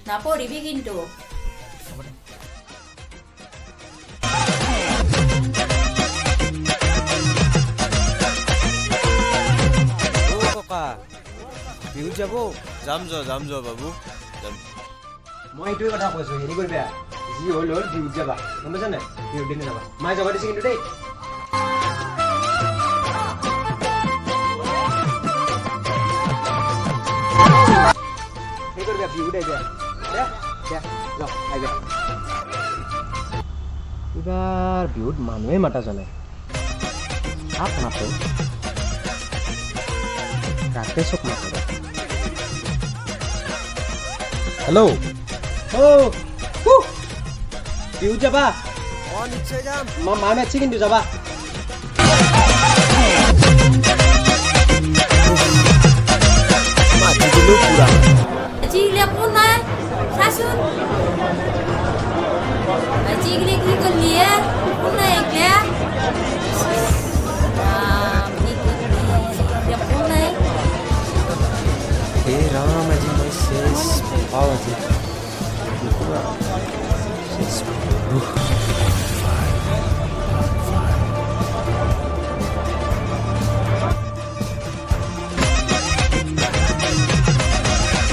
নাপৰিবি কিন্তু বিহু যাব যাম যোৱা বাবু যাম মই এইটোৱে কথা কৈছো হেৰি কৰিবা যি হ'ল বিহুত যাবা গম পাইছা নাই বিহুত দিনে যাবা মায়ে যাব দিছে কিন্তু দেই সেই কৰিবা বিহুত আহিবা যাওঁ আহিবা এইবাৰ বিহুত মানুহে মাতা জানে নাপায় ৰাকেশক মাতিবা হেল্ল' বিহুত যাবা নিশ্চয় যাম মা মাতিছে কিন্তু যাবা মাতি দিলো পুৰা আজিকালি কোন নাই চাচোন আজিকালি কি কৰিলি কোন নাই এতিয়া কোন নাই হে ৰাম আজি মই শেষ পাওঁ আজি শেষ